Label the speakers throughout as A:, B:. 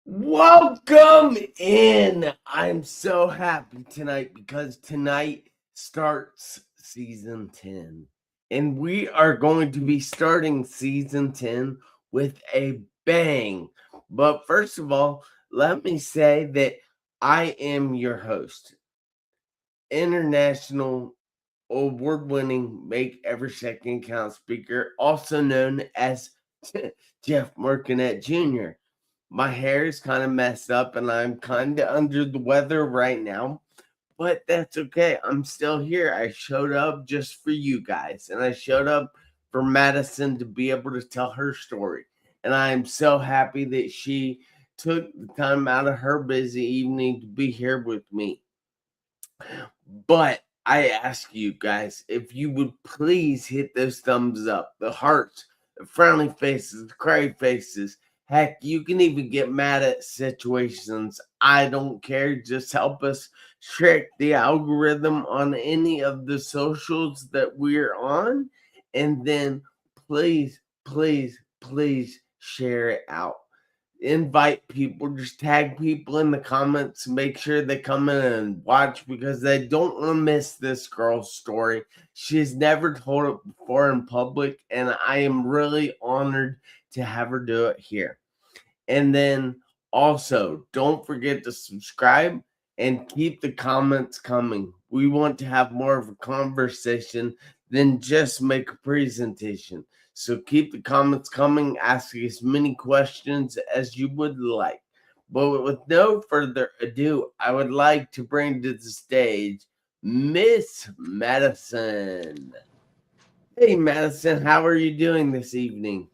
A: Welcome in. I'm so happy tonight because tonight starts season 10. And we are going to be starting season 10 with a bang. But first of all, let me say that I am your host, international award-winning Make Every Second Count speaker, also known as Jeff Marconette Jr. My hair is kind of messed up and I'm kind of under the weather right now, but that's okay. I'm still here. I showed up just for you guys, and I showed up for Madison to be able to tell her story. And I am so happy that she took the time out of her busy evening to be here with me. But I ask you guys if you would please hit those thumbs up, the hearts, the frowny faces, the cry faces. Heck, you can even get mad at situations. I don't care. Just help us trick the algorithm on any of the socials that we're on. And then please, please, please share it out. Invite people, just tag people in the comments, make sure they come in and watch because they don't want to miss this girl's story. She's never told it before in public, and I am really honored to have her do it here. And then also, don't forget to subscribe and keep the comments coming. We want to have more of a conversation than just make a presentation. So keep the comments coming, ask as many questions as you would like. But with no further ado, I would like to bring to the stage Miss Madison. Hey, Madison, how are you doing this evening?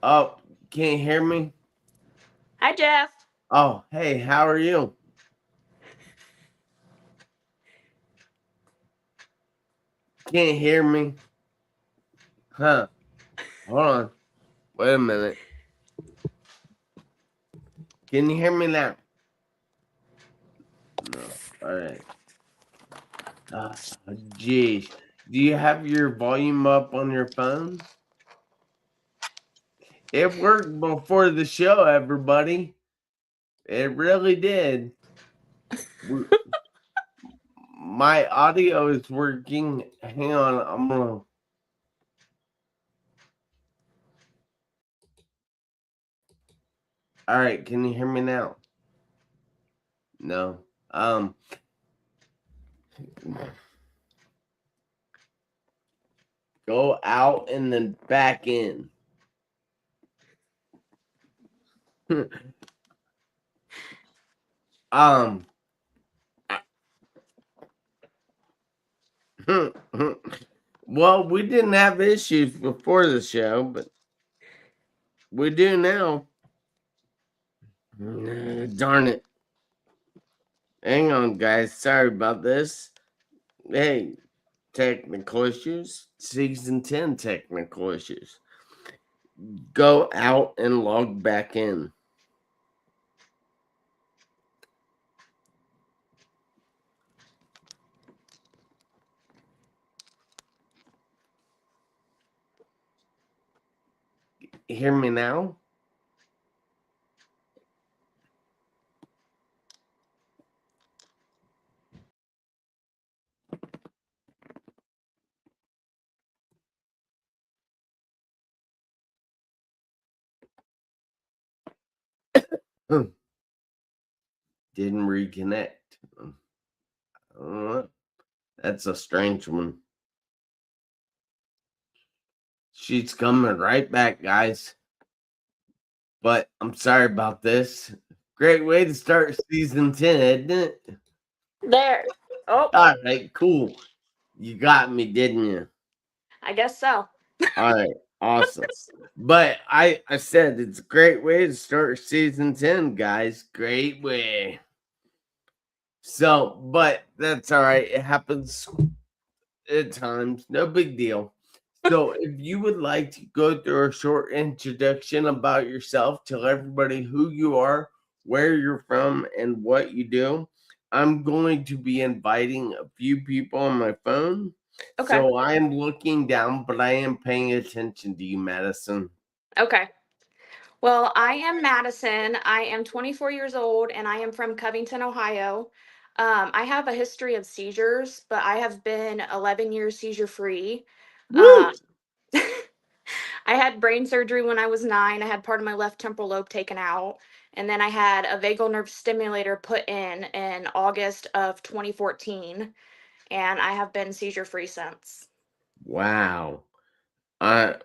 A: Oh, can't hear me?
B: Hi, Jeff.
A: Oh, hey, how are you? Can't hear me? Huh. Hold on. Wait a minute. Can you hear me now? No. All right. Geez. Do you have your volume up on your phone? It worked before the show, everybody. It really did. My audio is working. Hang on. I'm going to. All right. Can you hear me now? No. Go out and then back in. um well, we didn't have issues before the show, but we do now. Darn it. Hang on, guys. Sorry about this. Hey, technical issues. Season 10 technical issues. Go out and log back in. Hear me now? Didn't reconnect. That's a strange one. She's coming right back, guys. But I'm sorry about this. Great way to start season 10, isn't it?
B: There. Oh,
A: All right, cool. You got me, didn't you?
B: I guess so.
A: All right, awesome. But I said it's a great way to start season 10, guys. Great way. So, but that's all right. It happens at times. No big deal. So, if you would like to go through a short introduction about yourself, tell everybody who you are, where you're from, and what you do, I'm going to be inviting a few people on my phone.
B: Okay.
A: So I am looking down, but I am paying attention to you, Madison.
B: Okay. Well, I am Madison. I am 24 years old and I am from Covington, Ohio. I have a history of seizures, but I have been 11 years seizure free.
A: Woo!
B: I had brain surgery when I was 9. I had part of my left temporal lobe taken out. And then I had a vagal nerve stimulator put in August of 2014. And I have been seizure free since.
A: Wow. I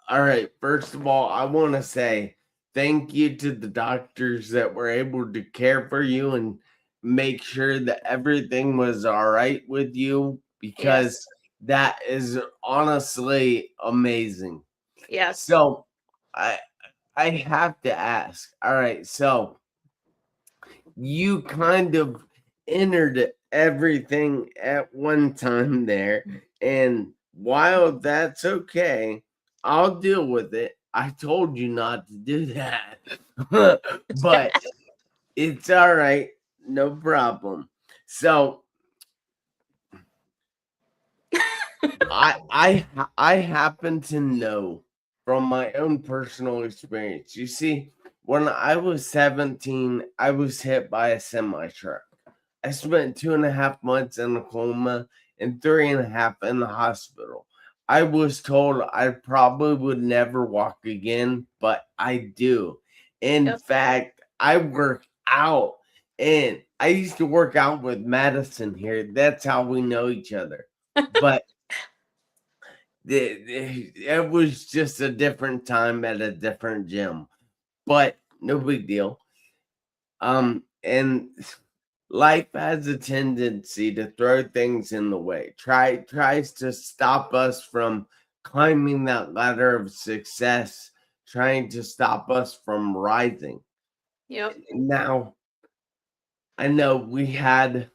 A: All right. First of all, I want to say thank you to the doctors that were able to care for you and make sure that everything was all right with you, because
B: Yes.
A: that is honestly amazing.
B: Yes.
A: So, I I have to ask. All right. So, you kind of entered everything at one time there. And while that's okay, I'll deal with it. I told you not to do that. But it's all right. No problem. So I happen to know from my own personal experience. You see, when I was 17, I was hit by a semi truck. I spent 2.5 months in a coma and 3.5 in the hospital. I was told I probably would never walk again, but I do. In
B: Yep.
A: fact, I work out, and I used to work out with Madison here. That's how we know each other. But it was just a different time at a different gym, but no big deal. And life has a tendency to throw things in the way. Tries to stop us from climbing that ladder of success, trying to stop us from rising.
B: Yep.
A: Now, I know we had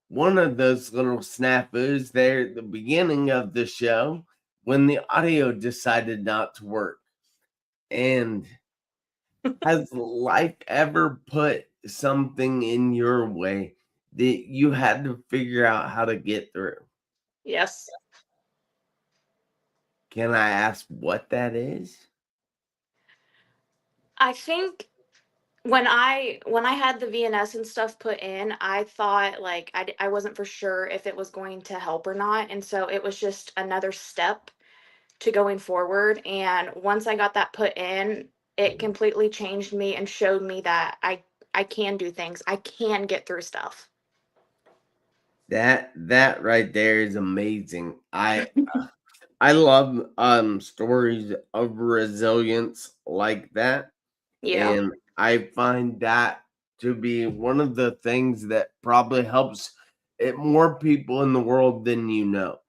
A: one of those little snafus there at the beginning of the show when the audio decided not to work. And has life ever put something in your way that you had to figure out how to get through?
B: Yes.
A: Can I ask what that is?
B: I think when I had the VNS and stuff put in, I thought like I wasn't for sure if it was going to help or not, and so it was just another step to going forward. And once I got that put in, it completely changed me and showed me that I can do things. I can get through stuff.
A: That right there is amazing. I love stories of resilience like that.
B: Yeah.
A: And I find that to be one of the things that probably helps more people in the world than you know.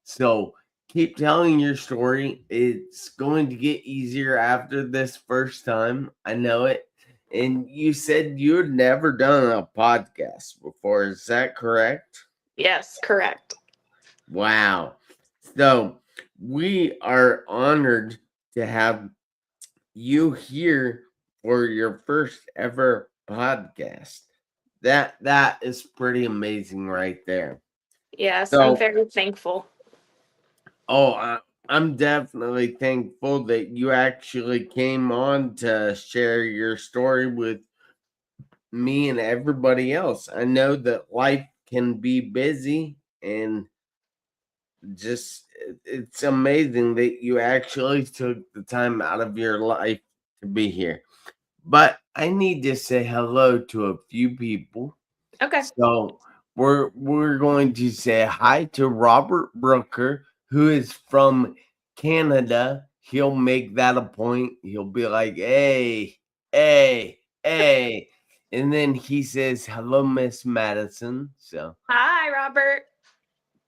A: So keep telling your story. It's going to get easier after this first time. I know it. And you said you had never done a podcast before. Is that correct?
B: Yes, correct.
A: Wow. So we are honored to have you here for your first ever podcast. That is pretty amazing right there.
B: Yes, I'm
A: So,
B: very thankful.
A: oh, I'm definitely thankful that you actually came on to share your story with me and everybody else. I know that life can be busy, and just it's amazing that you actually took the time out of your life to be here. But I need to say hello to a few people.
B: Okay.
A: So we're going to say hi to Robert Brooker, who is from Canada. He'll make that a point. He'll be like, hey, hey, hey. And then he says, hello, Miss Madison. So,
B: Hi, Robert.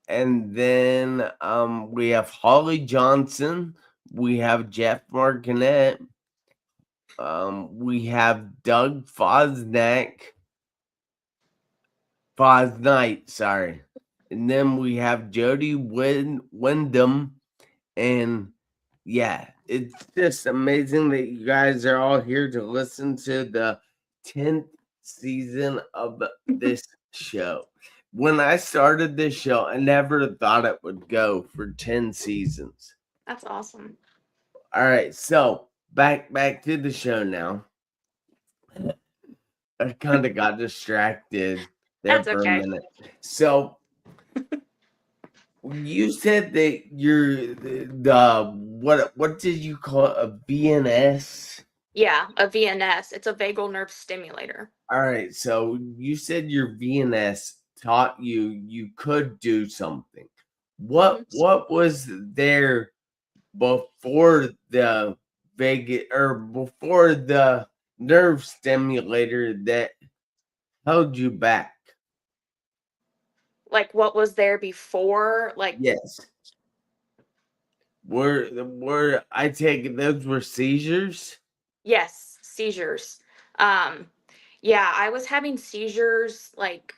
A: and then we have Holly Johnson. We have Jeff Marconette. We have Doug Fosnight, sorry. And then we have Jody Wyndham. And yeah, it's just amazing that you guys are all here to listen to the 10th season of this show. when I started this show, I never thought it would go for 10 seasons.
B: That's awesome.
A: All right, so back to the show now. I kind of got distracted there
B: That's
A: for a
B: okay.
A: minute. So you said that you're the what did you call it? A BNS?
B: Yeah, a VNS. It's a vagal nerve stimulator.
A: All right, so you said your VNS taught you could do something.
B: Hmm.
A: What was there before the Vegas or before the nerve stimulator that held you back?
B: Like what was there before? Like,
A: Yes. Were I take it those were seizures?
B: yes, seizures. Um, yeah, I was having seizures like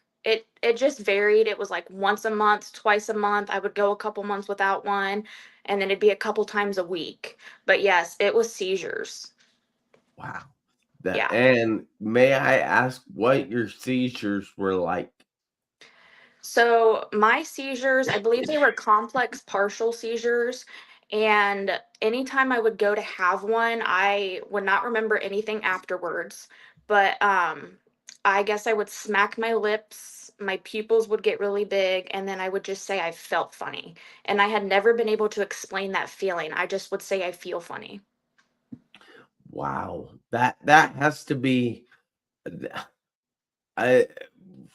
B: it just varied. It was like once a month, twice a month. I would go a couple months without one, and then it'd be a couple times a week. But yes, it was seizures.
A: Wow.
B: Yeah.
A: And may I ask what your seizures were like?
B: So my seizures, I believe they were complex partial seizures. And anytime I would go to have one, I would not remember anything afterwards. But I guess I would smack my lips, my pupils would get really big, and then I would just say I felt funny. And I had never been able to explain that feeling. I just would say I feel funny.
A: Wow. That has to be I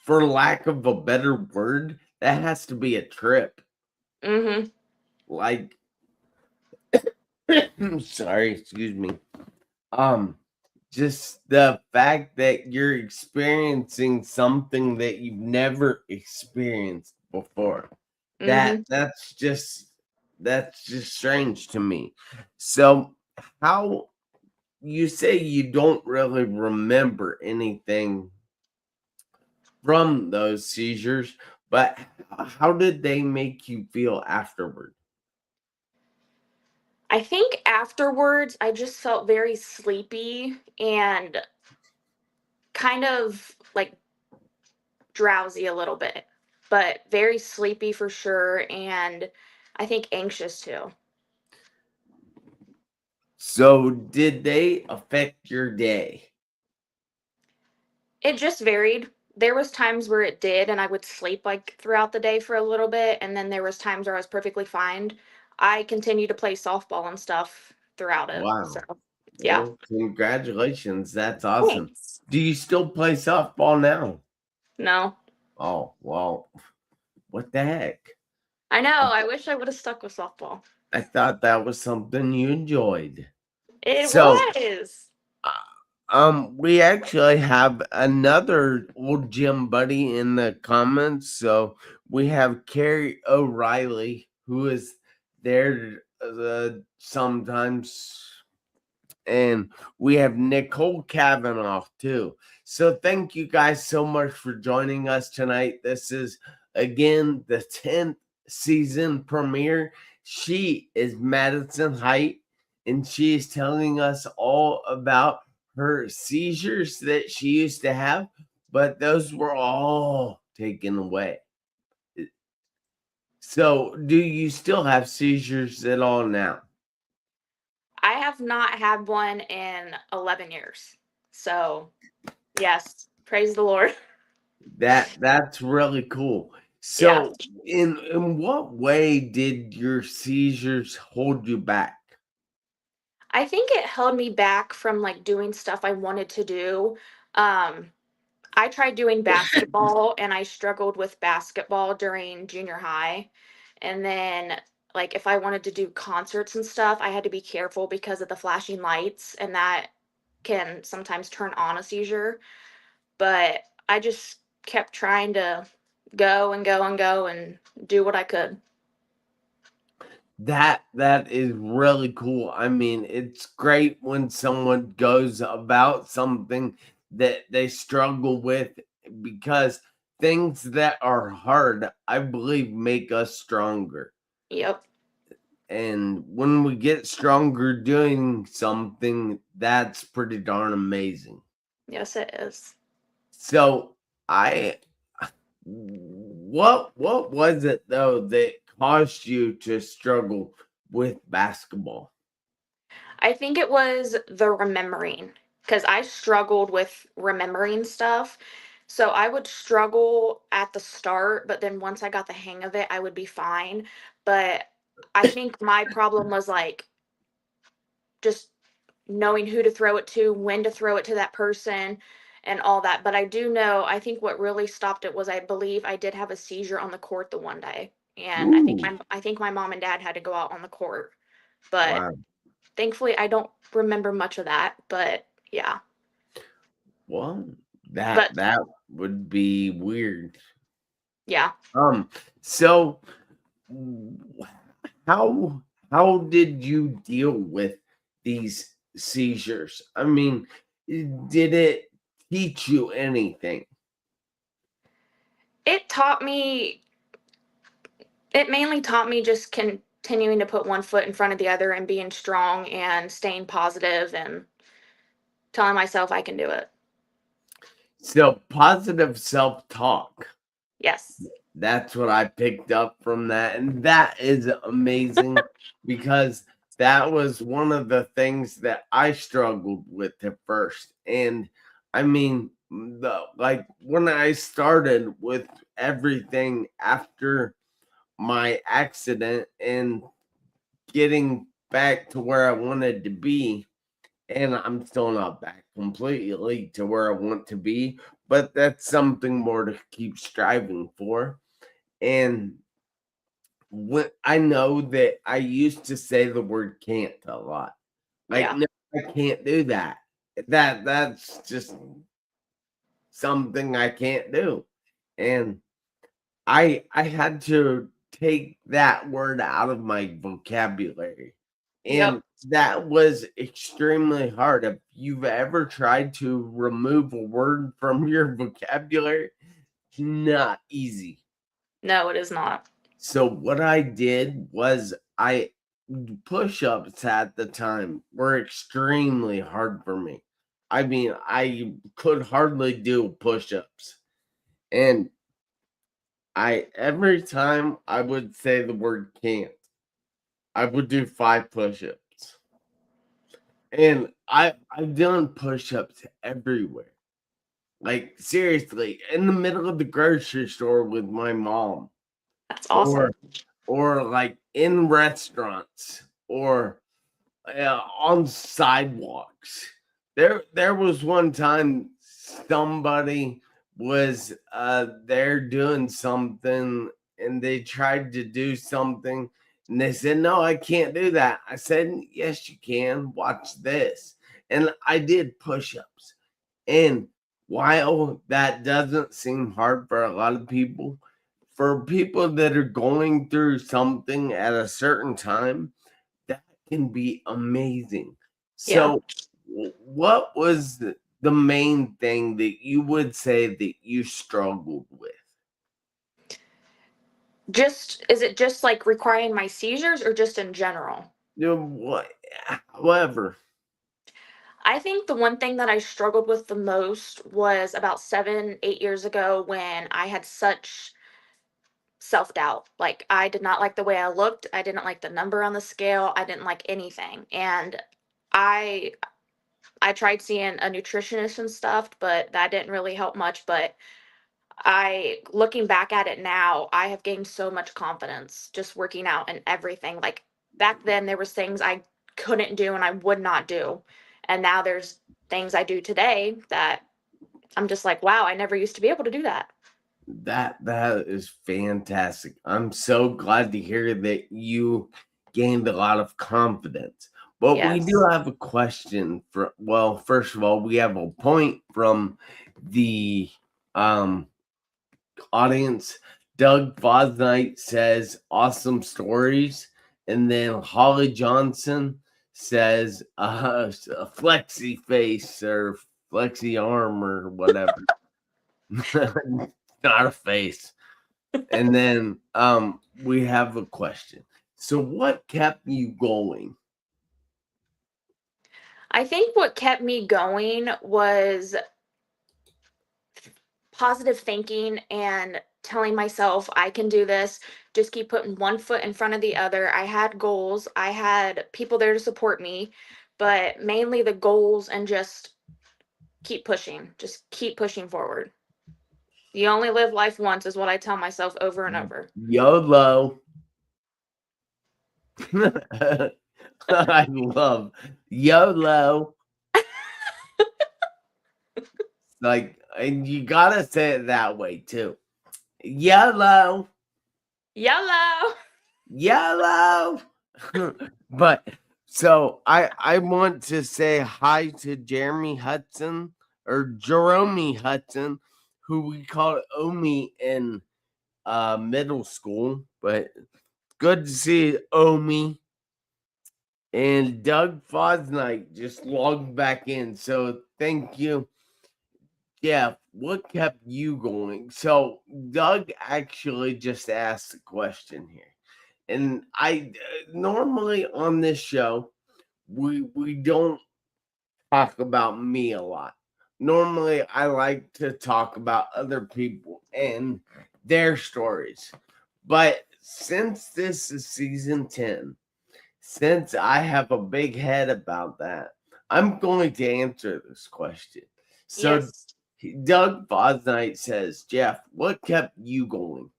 A: for lack of a better word, that has to be a trip.
B: Mm-hmm.
A: Like sorry, excuse me. Um just the fact that you're experiencing something that you've never experienced before.
B: Mm-hmm.
A: That's just strange to me. So how you say you don't really remember anything from those seizures, but how did they make you feel afterward?
B: I think afterwards I just felt very sleepy and kind of like drowsy a little bit, but very sleepy for sure. And I think anxious too.
A: So did they affect your day?
B: It just varied. There was times where it did, and I would sleep like throughout the day for a little bit, and then there was times where I was perfectly fine. I continued to play softball and stuff throughout it. So,
A: Wow.
B: yeah.
A: Well, congratulations. That's awesome.
B: Thanks.
A: Do you still play softball now?
B: No.
A: Oh, well, what the heck?
B: I know. I wish I would have stuck with softball.
A: I thought that was something you enjoyed.
B: It
A: So,
B: was.
A: uh, we actually have another old gym buddy in the comments. So we have Carrie O'Reilly, who is there sometimes, and we have Nicole Kavanaugh too. So thank you guys so much for joining us tonight. This is again the 10th season premiere. She is Madison Hite, and she is telling us all about her seizures that she used to have, but those were all taken away. So, do you still have seizures at all now?
B: I have not had one in 11 years. So, yes, praise the Lord.
A: That's really cool.
B: Yeah.
A: So, in what way did your seizures hold you back?
B: I think it held me back from like doing stuff I wanted to do. Um, I tried doing basketball and I struggled with basketball during junior high. And then, like, if I wanted to do concerts and stuff, I had to be careful because of the flashing lights, and that can sometimes turn on a seizure. But I just kept trying to go and go and go and do what I could.
A: That is really cool. I mean, it's great when someone goes about something that they struggle with because things that are hard, I believe, make us stronger.
B: Yep.
A: And when we get stronger doing something, that's pretty darn amazing.
B: Yes, it is.
A: So I What was it though that caused you to struggle with basketball?
B: I think it was the remembering because I struggled with remembering stuff. So I would struggle at the start, but then once I got the hang of it, I would be fine. But I think my problem was like just knowing who to throw it to, when to throw it to that person, and all that. But I do know, I think what really stopped it was I believe I did have a seizure on the court the one day. And
A: Ooh,
B: I think my mom and dad had to go out on the court. But
A: wow.
B: thankfully I don't remember much of that. But yeah.
A: Well,
B: But
A: that would be weird.
B: yeah.
A: Um, so w- how how did you deal with these seizures? I mean, did it teach you anything?
B: It taught me it mainly taught me just continuing to put one foot in front of the other and being strong and staying positive and telling myself I can do it.
A: So positive self-talk.
B: Yes.
A: That's what I picked up from that, and that is amazing because that was one of the things that I struggled with at first. And I mean, when I started with everything after my accident and getting back to where I wanted to be, and I'm still not back completely to where I want to be, but that's something more to keep striving for. And when I know that I used to say the word can't a lot. Like,
B: Yeah.
A: no, I can't do that. That's just something I can't do. And I had to take that word out of my vocabulary.
B: Yep.
A: And that was extremely hard. If you've ever tried to remove a word from your vocabulary, it's not easy.
B: No, it is not.
A: So what I did was I push-ups at the time were extremely hard for me. I mean, I could hardly do push-ups. And I every time I would say the word can't, I would do 5 push-ups. And I've done push-ups everywhere. Like seriously, in the middle of the grocery store with my mom
B: That's
A: or
B: awesome.
A: like in restaurants or on sidewalks. There was one time somebody was there doing something and they tried to do something and they said, "No, I can't do that." I said, "Yes, you can. Watch this." And I did push-ups. And while that doesn't seem hard for a lot of people, for people that are going through something at a certain time, that can be amazing.
B: Yeah.
A: So, what was the main thing that you would say that you struggled with?
B: Just is it just like requiring my seizures or just in general?
A: You know, what, however,
B: I think the one thing that I struggled with the most was about 7, 8 years ago when I had such self-doubt. Like, I did not like the way I looked, I didn't like the number on the scale, I didn't like anything, and I I tried seeing a nutritionist and stuff, but that didn't really help much, but I looking back at it now, I have gained so much confidence just working out and everything. Like back then there was things I couldn't do and I would not do. And now there's things I do today that I'm just like, wow, I never used to be able to do that.
A: that is fantastic. I'm so glad to hear that you gained a lot of confidence. But we do
B: Yes.
A: have a question for well, first of all, we have a point from the um audience. Doug Fosnight says awesome stories. And then Holly Johnson says a flexi face or flexi arm or whatever. Not a face. And then we have a question. So what kept you going?
B: I think what kept me going was positive thinking and telling myself I can do this. Just keep putting one foot in front of the other. I had goals, I had people there to support me, but mainly the goals and just keep pushing. Just keep pushing forward. You only live life once, is what I tell myself over and over.
A: YOLO. I love YOLO. Like, and you gotta say it that way too. YOLO.
B: YOLO!
A: YOLO. But so I want to say hi to Jeremy Hudson or Jerome Hudson, who we called Omi in middle school, but good to see Omi. And Doug Fosnight just logged back in. So thank you. Yeah, what kept you going? So Doug actually just asked a question here. And I normally on this show, we don't talk about me a lot. Normally I like to talk about other people and their stories. But since this is season 10, since I have a big head about that, I'm going to answer this question. So
B: Yes.
A: Doug Bosnight says, Jeff, what kept you going?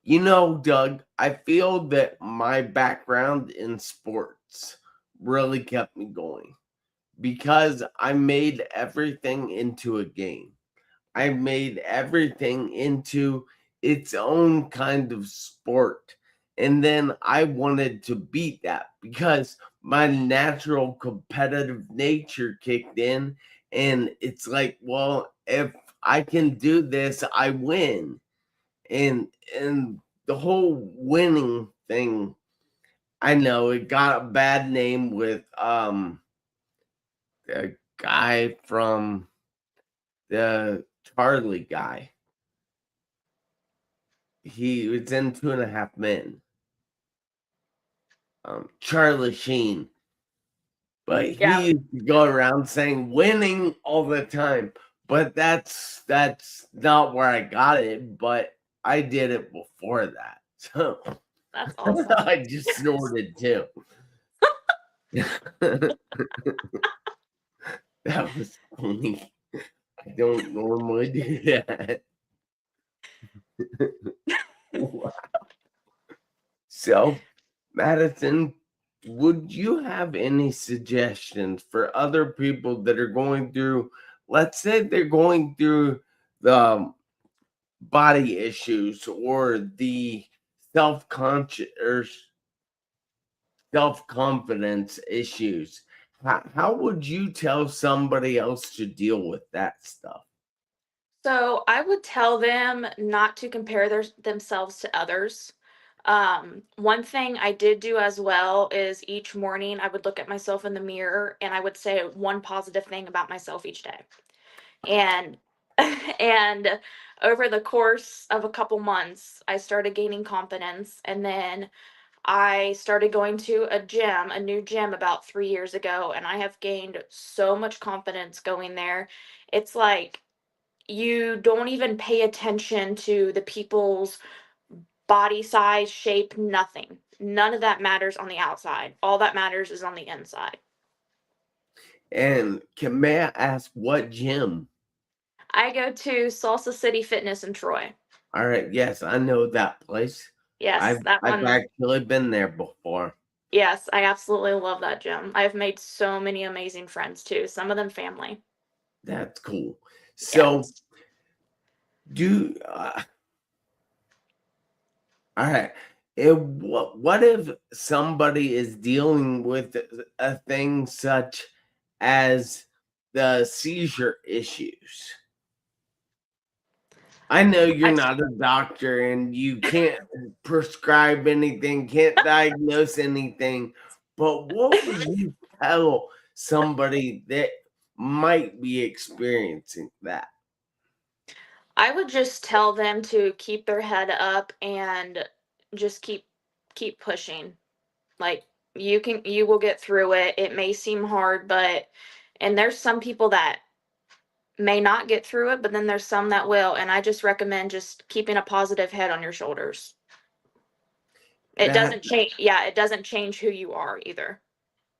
A: You know, Doug, I feel that my background in sports really kept me going because I made everything into a game. I made everything into its own kind of sport. And then I wanted to beat that because my natural competitive nature kicked in. And it's like, well, if I can do this, I win. And the whole winning thing, I know it got a bad name with the guy from the Charlie guy. He was in 2.5 Men. Charlie Sheen. But
B: Yeah,
A: he used to go around saying winning all the time. But that's not where I got it, but I did it before that. So
B: that's awesome.
A: I just snorted too. That was funny. I don't normally do that. So, Madison, would you have any suggestions for other people that are going through, let's say they're going through the body issues or the self-conscious or self-confidence issues? How would you tell somebody else to deal with that stuff?
B: So I would tell them not to compare themselves to others. One thing I did do as well is each morning I would look at myself in the mirror and I would say one positive thing about myself each day. And and over the course of a couple months, I started gaining confidence, and then I started going to a new gym about 3 years ago, and I have gained so much confidence going there. It's like you don't even pay attention to the people's body size, shape, nothing. None of that matters on the outside. All that matters is on the inside.
A: And may I ask what gym?
B: I go to Salsa City Fitness in Troy.
A: All right, yes, I know that place.
B: Yes, that
A: I've
B: one.
A: actually been there before.
B: Yes, I absolutely love that gym. I've made so many amazing friends too, some of them family.
A: That's cool. So,
B: Yes.
A: do all right. What if somebody is dealing with a thing such as the seizure issues? I know you're
B: I
A: not a doctor and you can't prescribe anything, can't diagnose anything, but what would you tell somebody that might be experiencing that?
B: I would just tell them to keep their head up and just keep pushing. Like you will get through it. It may seem hard, but and there's some people that may not get through it, but then there's some that will. And I just recommend just keeping a positive head on your shoulders. It
A: That
B: doesn't change. Yeah, it doesn't change who you are either.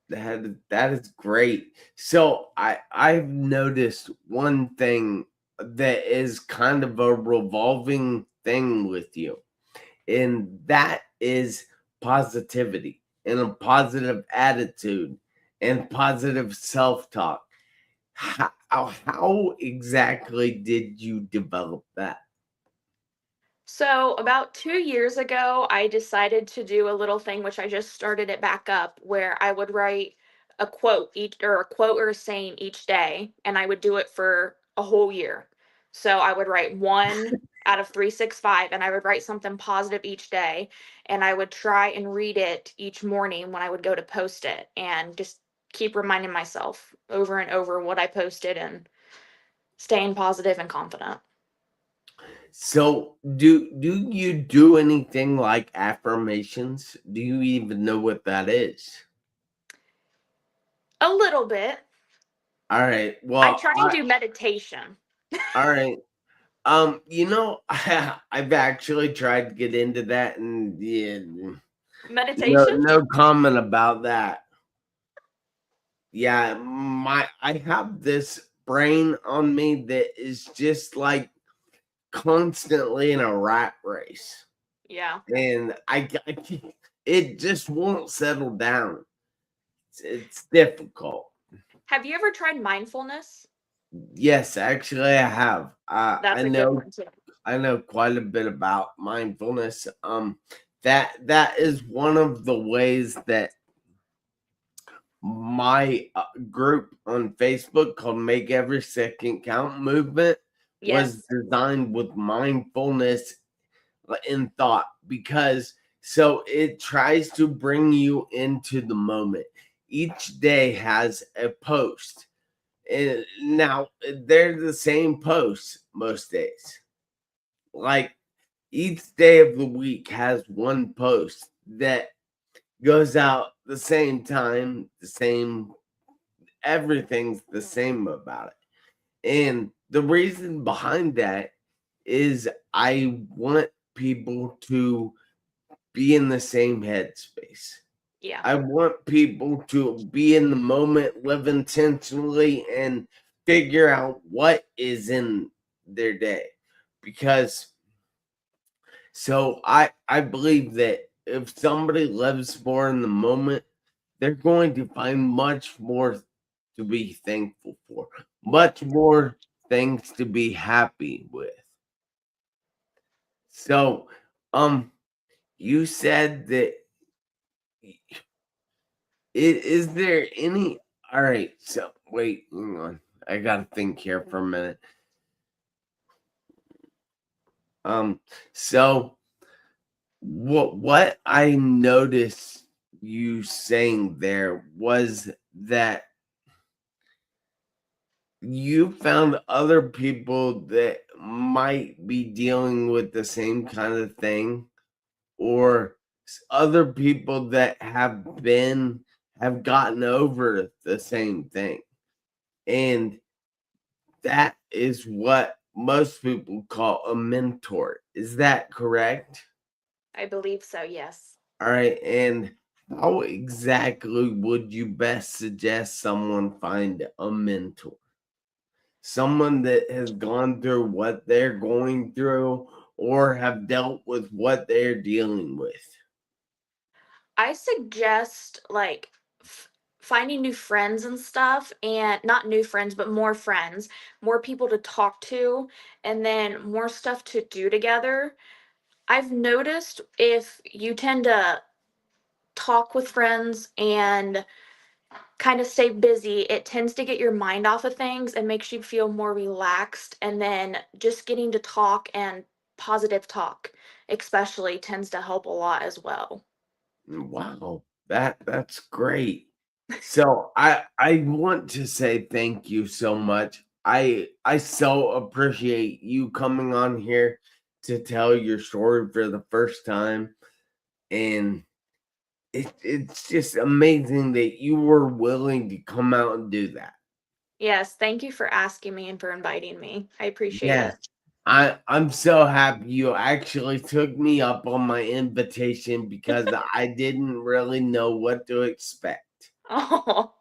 A: that is great. So I've noticed one thing that is kind of a revolving thing with you, and that is positivity and a positive attitude and positive self-talk. How exactly did you develop that?
B: So, about 2 years ago, I decided to do a little thing, which I just started it back up, where I would write a quote or a saying each day, and I would do it for a whole year. So, I would write one out of 365, and I would write something positive each day, and I would try and read it each morning when I would go to post it, and just keep reminding myself over and over what I posted and staying positive and confident.
A: So do you do anything like affirmations? Do you even know what that is?
B: A little bit.
A: All right.
B: I
A: Well,
B: try and do meditation.
A: all right. I've actually tried to get into that, and yeah,
B: Meditation?
A: no comment about that. Yeah, I have this brain on me that is just like constantly in a rat race,
B: Yeah.
A: and I can't, it just won't settle down. It's difficult.
B: Have you ever tried mindfulness?
A: Yes, actually, I have.
B: That's a good one too.
A: I know quite a bit about mindfulness. That is one of the ways that my group on Facebook called "Make Every Second Count" movement was
B: Yes.
A: designed with mindfulness in thought, because so it tries to bring you into the moment. Each day has a post. And now they're the same posts most days. Like each day of the week has one post that goes out the same time, the same, everything's the same about it. And the reason behind that is I want people to be in the same headspace.
B: Yeah.
A: I want people to be in the moment, live intentionally, and figure out what is in their day. Because I believe that if somebody lives more in the moment, they're going to find much more to be thankful for, much more things to be happy with. So, um, you said that is there any all right, so wait, hang on. I gotta think here for a minute. Um, so what I noticed you saying there was that you found other people that might be dealing with the same kind of thing, or other people that have gotten over the same thing. And that is what most people call a mentor. Is that correct?
B: I believe so, yes.
A: All right. And how exactly would you best suggest someone find a mentor? Someone that has gone through what they're going through or have dealt with what they're dealing with.
B: I suggest like finding new friends and stuff, and not new friends, but more friends, more people to talk to, and then more stuff to do together. I've noticed if you tend to talk with friends and kind of stay busy, it tends to get your mind off of things and makes you feel more relaxed. And then just getting to talk and positive talk, especially, tends to help a lot as well.
A: Wow, that's great. So I want to say thank you so much. I so appreciate you coming on here to tell your story for the first time, and it's just amazing that you were willing to come out and do that.
B: Yes, thank you for asking me and for inviting me. I appreciate
A: Yes.
B: it.
A: I'm so happy you actually took me up on my invitation because I didn't really know what to expect.
B: Oh,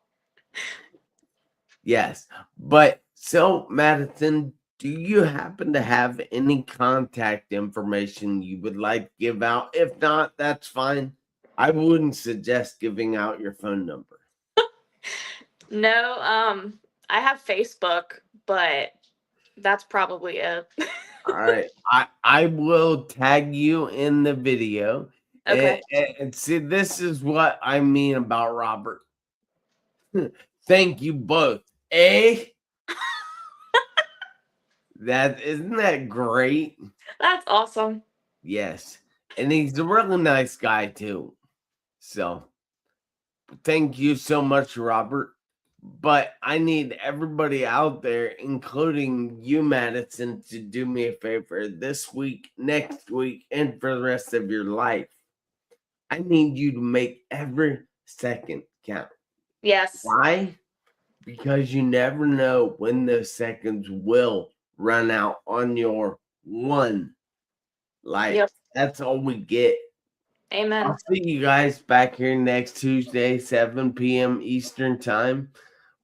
A: Yes. But so, Madison, do you happen to have any contact information you would like to give out? If not, that's fine. I wouldn't suggest giving out your phone number.
B: no, I have Facebook, but that's probably it.
A: All right. I will tag you in the video.
B: Okay.
A: And see, this is what I mean about Robert. Thank you both. Eh? That isn't that great?
B: That's awesome.
A: Yes. And he's a really nice guy too. So thank you so much, Robert. But I need everybody out there, including you, Madison, to do me a favor this week, next week, and for the rest of your life. I need you to make every second count.
B: Yes.
A: Why? Because you never know when those seconds will run out on your one life.
B: Yep.
A: That's all we get. I'll
B: Amen.
A: see you guys back here next Tuesday, 7 p.m. Eastern Time,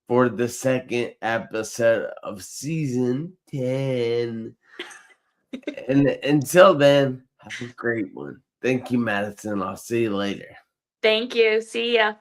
A: for the second episode of season 10. And until then, have a great one. Thank you, Madison. I'll see you later.
B: Thank you. See ya.